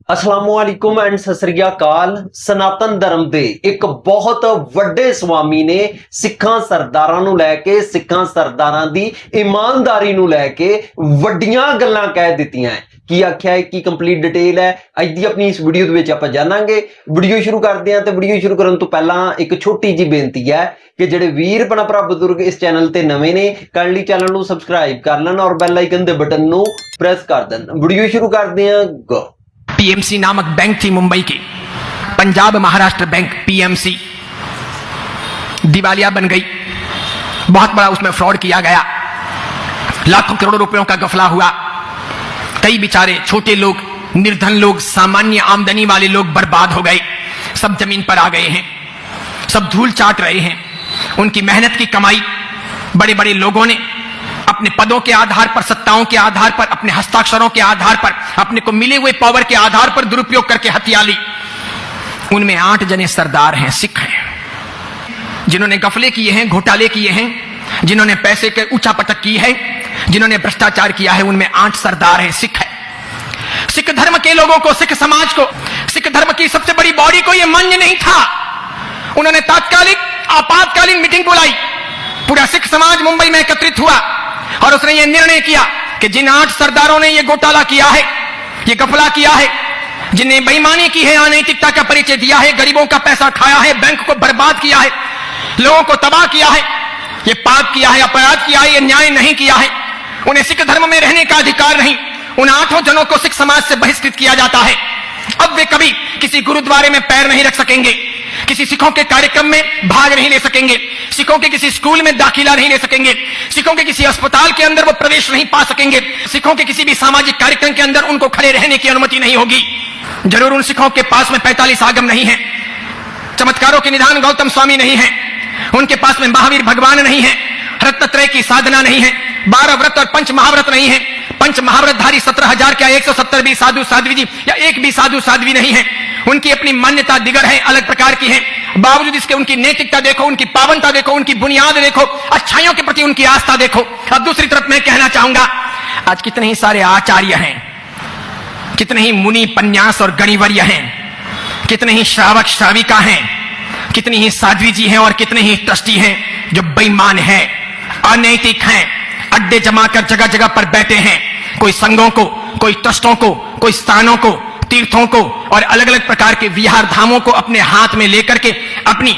असलामुअलैकुम and सत श्री अकाल। सनातन धर्म दे एक बहुत ਵੱਡੇ स्वामी ने सिखां सरदारां नूं लैके सिखां सरदारां दी ईमानदारी नूं लैके वड्डियां गल्लां कह दित्तियां है। की आख्या है की कंप्लीट डिटेल है अज दी अपनी इस वीडियो दे विच आपां जानांगे। वीडियो शुरू करदे हां ते वीडियो शुरू करन तो पहलां एक छोटी जी बेनती है कि जिहड़े वीर अपना भरा बुजुर्ग इस चैनल ते नवे ने काइंडली चैनल नूं सबसक्राइब कर लेण और बेल आइकन दे बटन नूं प्रेस कर देण। वीडियो शुरू करदे हां। गो पीएमसी नामक बैंक थी मुंबई की, पंजाब महाराष्ट्र बैंक पीएमसी दिवालिया बन गई। बहुत बड़ा उसमें फ्रॉड किया गया, लाखों करोड़ों रुपयों का गफला हुआ। कई बेचारे छोटे लोग, निर्धन लोग, सामान्य आमदनी वाले लोग बर्बाद हो गए, सब जमीन पर आ गए हैं, सब धूल चाट रहे हैं। उनकी मेहनत की कमाई बड़े बड़े लोगों ने अपने पदों के आधार पर, सत्ताओं के आधार पर, अपने हस्ताक्षरों के आधार पर, अपने को मिले हुए पावर के आधार पर दुरुपयोग करके हत्या ली। उनमें 8 जने सरदार हैं, सिख हैं, जिन्होंने गफले किए हैं, घोटाले किए हैं, जिन्होंने पैसे के ऊंचा पटक की है, जिन्होंने भ्रष्टाचार किया है। उनमें 8 सरदार हैं, सिख है। सिख धर्म के लोगों को, सिख समाज को, सिख धर्म की सबसे बड़ी बॉडी को यह मान्य नहीं था। उन्होंने तात्कालिक आपातकालीन मीटिंग बुलाई, पूरा सिख समाज मुंबई में एकत्रित हुआ और उसने ये निर्णय किया कि जिन 8 सरदारों ने ये घोटाला किया है, ये गफला किया है, जिन्हें बेईमानी की है, अनैतिकता का परिचय दिया है, गरीबों का पैसा खाया है, बैंक को बर्बाद किया है, लोगों को तबाह किया है, ये पाप किया है, अपराध किया है, ये न्याय नहीं किया है, उन्हें सिख धर्म में रहने का अधिकार नहीं। उन 8 जनों को सिख समाज से बहिष्कृत किया जाता है। अब वे कभी किसी गुरुद्वारे में पैर नहीं रख सकेंगे, किसी सिखों के कार्यक्रम में भाग नहीं ले सकेंगे, सिखों के किसी स्कूल में दाखिला नहीं ले सकेंगे, सिखों के किसी अस्पताल के अंदर वो प्रवेश नहीं पा सकेंगे, सिखों के किसी भी सामाजिक कार्यक्रम के अंदर उनको खड़े रहने की अनुमति नहीं होगी। जरूर उन सिखों के पास में 45 आगम नहीं है, चमत्कारों के निधान गौतम स्वामी नहीं है, उनके पास में महावीर भगवान नहीं है, रत्नत्रय की साधना नहीं है, 12 व्रत और 5 महाव्रत नहीं है, 5 महाव्रतधारी 17,000 क्या 170 भी साधु साध्वी जी या एक भी साधु साध्वी नहीं है। उनकी अपनी मान्यता दिगर है, अलग प्रकार की है। बावजूद इसके उनकी नैतिकता देखो, उनकी पावनता देखो, उनकी बुनियाद देखो, अच्छाइयों के प्रति उनकी आस्था देखो। अब दूसरी तरफ मैं कहना चाहूंगा, आज कितने ही सारे आचार्य हैं, कितने ही मुनि पन्यास और गणिवर्य हैं, कितने ही श्रावक श्राविका हैं, कितनी ही साध्वी जी हैं और कितने ही ट्रस्टी हैं जो बेईमान हैं, अनैतिक हैं, अड्डे जमाकर जगह जगह पर बैठे हैं। कोई संघों को, कोई ट्रस्टों को, कोई स्थानों को, तीर्थों को और अलग अलग प्रकार के विहार धामों को अपने हाथ में लेकर के अपनी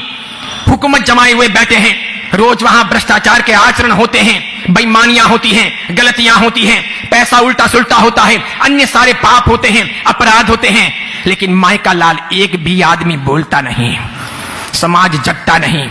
हुकूमत जमाए हुए बैठे हैं। रोज वहां भ्रष्टाचार के आचरण होते हैं, बेईमानियां होती हैं, गलतियां होती हैं, पैसा उल्टा सुल्टा होता है, अन्य सारे पाप होते हैं, अपराध होते हैं। लेकिन माई का लाल एक भी आदमी बोलता नहीं, समाज जगता नहीं,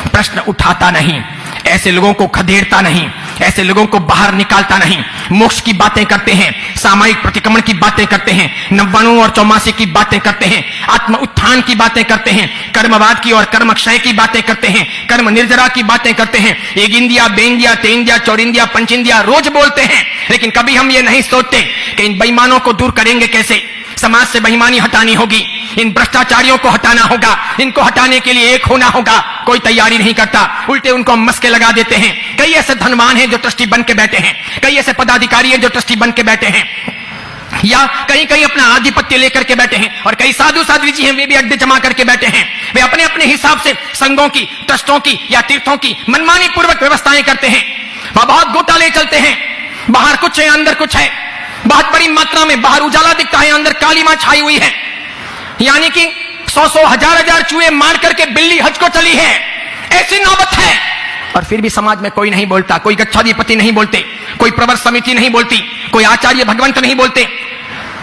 प्रश्न उठाता नहीं, ऐसे लोगों को खदेड़ता नहीं, ऐसे लोगों को बाहर निकालता नहीं। मोक्ष की बातें करते हैं, सामायिक प्रतिक्रमण की बातें करते हैं, 99 और 84 की बातें करते हैं, आत्म उत्थान की बातें करते हैं, कर्मवाद की और कर्मक्षय की बातें करते हैं, कर्म निर्जरा की बातें करते हैं, एक इंदिया, बेंदिया, तेंदिया, चौरिंदिया, पंचिंदिया रोज बोलते हैं। लेकिन कभी हम ये नहीं सोचते कि इन बेईमानों को दूर करेंगे कैसे। समाज से बेईमानी हटानी होगी, इन भ्रष्टाचारियों को हटाना होगा, इनको हटाने के लिए एक होना होगा। कोई तैयारी नहीं करता, उल्टे उनको मस्के लगा देते हैं। कई ऐसे धनवान हैं जो ट्रस्टी बन के बैठे हैं, कई ऐसे पदाधिकारी हैं जो ट्रस्टी बन के बैठे हैं, या कहीं कहीं अपना आधिपत्य लेकर के बैठे हैं, और कई साधु साध्वी जी हैं, वे भी अड्डे जमा करके बैठे हैं। वे अपने अपने हिसाब से संघों की, ट्रस्टों की या तीर्थों की मनमानी पूर्वक व्यवस्थाएं करते हैं। वहां बहुत घोटाले चलते हैं, बाहर कुछ है अंदर कुछ है, बहुत बड़ी मात्रा में बाहर उजाला दिखता है, अंदर काली मां छाई हुई है। यानी कि 100 हजार चूहे मार करके बिल्ली हज को चली है, ऐसी नौबत है। और फिर भी समाज में कोई नहीं बोलता, कोई गच्छाधिपति नहीं बोलते, कोई प्रवर समिति नहीं बोलती, कोई आचार्य भगवंत नहीं बोलते,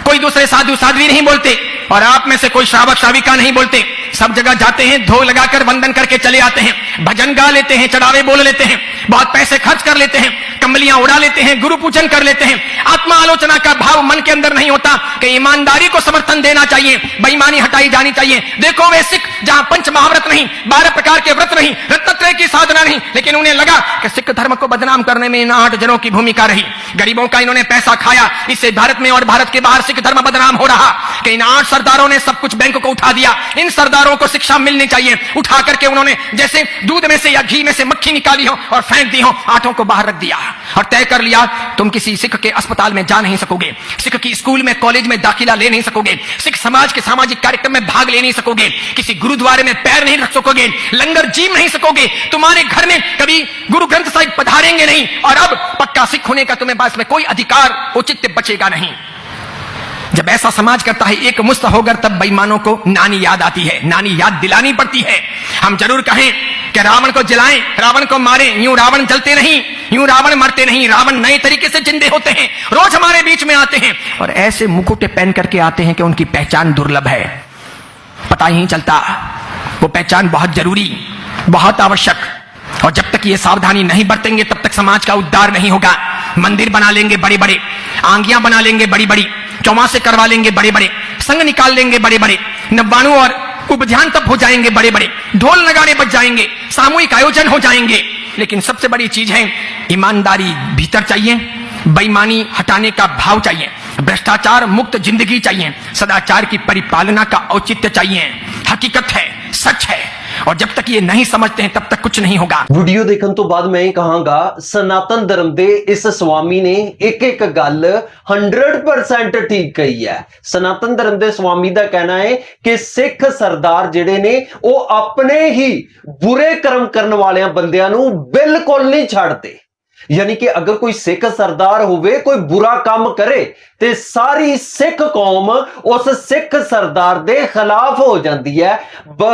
कोई दूसरे साधु साध्वी नहीं बोलते, और आप में से कोई श्रावक श्राविका नहीं बोलते। सब जगह जाते हैं, धो लगाकर वंदन करके चले आते हैं, भजन गा लेते हैं, चढ़ावे बोल लेते हैं, बहुत पैसे खर्च कर लेते हैं, कंबलियां उड़ा लेते हैं, गुरु पूजन कर लेते हैं। आत्मा आलोचना का भाव मन के अंदर नहीं होता कि ईमानदारी को समर्थन देना चाहिए, बेईमानी हटाई जानी चाहिए। देखो वे सिख जहां 5 महाव्रत नहीं, 12 प्रकार के व्रत नहीं, रत्नत्रय की साधना नहीं, लेकिन उन्हें लगा कि सिख धर्म को बदनाम करने में इन 8 जनों की भूमिका रही। गरीबों का इन्होंने पैसा खाया, इससे भारत में और भारत के बाहर सिख धर्म बदनाम हो रहा कि इन 8 सरदारों ने सब कुछ बैंक को उठा दिया। इन सरदारों को शिक्षा मिलनी चाहिए। उठा करके उन्होंने जैसे दूध में से या घी में से मक्खी निकाली हो और फेंक दी हो, 8 को बाहर रख दिया। और तय कर लिया तुम किसी सिख के अस्पताल में जा नहीं सकोगे, सिख की स्कूल में कॉलेज में दाखिला ले नहीं सकोगे, सिख समाज के सामाजिक कार्यक्रम में भाग ले नहीं सकोगे, किसी गुरुद्वारे में पैर नहीं रख सकोगे, लंगर जीम नहीं सकोगे, तुम्हारे घर में कभी गुरु ग्रंथ साहिब पधारेंगे नहीं, और अब पक्का सिख होने का तुम्हें पास में कोई अधिकार औचित्य बचेगा नहीं। जब ऐसा समाज करता है एक मुस्त होकर, तब बेईमानों को नानी याद आती है, नानी याद दिलानी पड़ती है। हम जरूर कहें कि रावण को जलाएं, रावण को मारें, यूं रावण जलते नहीं, यूं रावण मरते नहीं, रावण नए तरीके से जिंदे होते हैं, रोज हमारे बीच में आते हैं और ऐसे मुकुटे पहन करके आते हैं कि उनकी पहचान दुर्लभ है, पता ही नहीं चलता। वो पहचान बहुत जरूरी, बहुत आवश्यक, और जब तक ये सावधानी नहीं बरतेंगे तब तक समाज का उद्धार नहीं होगा। मंदिर बना लेंगे बड़े बड़े, आंगियां बना लेंगे बड़ी बड़ी, चौमासे करवा लेंगे बड़े बड़े, संग निकाल लेंगे बड़े बड़े, नव्वाणु और उपध्यान तब हो जाएंगे बड़े बड़े, ढोल नगाड़े बज जाएंगे, सामूहिक आयोजन हो जाएंगे, लेकिन सबसे बड़ी चीज है ईमानदारी भीतर चाहिए, बेईमानी हटाने का भाव चाहिए, भ्रष्टाचार मुक्त जिंदगी चाहिए, सदाचार की परिपालना का औचित्य चाहिए। हकीकत है, सच है, और जब तक ये नहीं समझते हैं तब तक कुछ नहीं होगा। ਵੀਡੀਓ ਦੇਖਣ ਤੋਂ ਬਾਅਦ ਮੈਂ ਇਹ ਕਹਾਂਗਾ, ਸਨਾਤਨ ਧਰਮ ਦੇ ਇਸ ਸਵਾਮੀ ਨੇ ਇੱਕ ਇੱਕ ਗੱਲ 100% ਠੀਕ ਕਹੀ ਹੈ। ਸਨਾਤਨ ਧਰਮ ਦੇ ਸਵਾਮੀ ਦਾ ਕਹਿਣਾ ਹੈ ਕਿ ਸਿੱਖ ਸਰਦਾਰ ਜਿਹੜੇ ਨੇ ਉਹ ਆਪਣੇ ਹੀ ਬੁਰੇ ਕਰਮ ਕਰਨ ਵਾਲਿਆਂ ਬੰਦਿਆਂ ਨੂੰ ਬਿਲਕੁਲ ਨਹੀਂ ਛੱਡਦੇ। यानी कि अगर कोई सिख सरदार होवे कोई बुरा काम करे ते सारी सिख कौम उस सिख सरदार दे खिलाफ हो जाती है,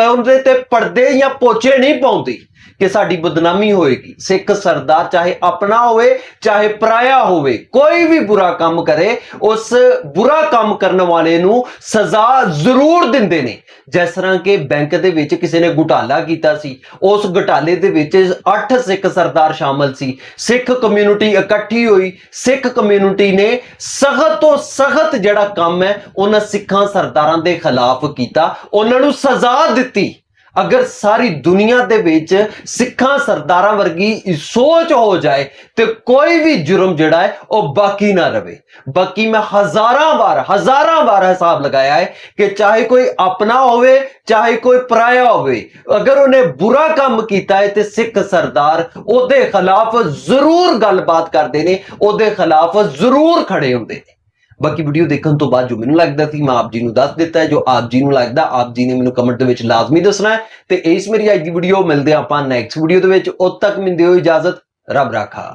उनदे ते पर्दे या पोचे नहीं पाउंदी कि साडी बदनामी होएगी। सिख सरदार चाहे अपना होवे चाहे पराया होवे, कोई भी बुरा काम करे उस बुरा काम करने वाले नू सजा जरूर दिंदे ने। जिस तरह के बैंक दे विच किसी ने घोटाला कीता सी, उस घोटाले दे विच 8 सिख सरदार शामिल सी, सिख कम्यूनिटी इकट्ठी हुई, सिख कम्यूनिटी ने सख्त तो सख्त जिहड़ा काम है उन्हां सिखां सरदारां दे खिलाफ कीता, उन्हां नू सजा दित्ती। अगर सारी दुनिया दे विच सिखां सरदारां वर्गी सोच हो जाए तो कोई भी जुर्म जिहड़ा है वह बाकी ना रहे। बाकी मैं हजारां बार हिसाब लगाया है कि चाहे कोई अपना होवे चाहे कोई पराया होवे, अगर उन्हें बुरा काम किया है तो सिख सरदार उहदे खिलाफ जरूर गलबात करते हैं, उहदे खिलाफ जरूर खड़े होंदे ने। बाकी वीडियो देखने तो बाद जो मैनूं लगदा सी मैं आप जी नूं दस दिता है, जो आप जी नूं लगदा आप जी ने मैनूं कमेंट दे विच लाजमी दसना है। ते इस मेरी अज दी वीडियो मिलदे आपां नैक्सट वीडियो दे विच, उद तक मिलदे हो इजाजत, रब राखा।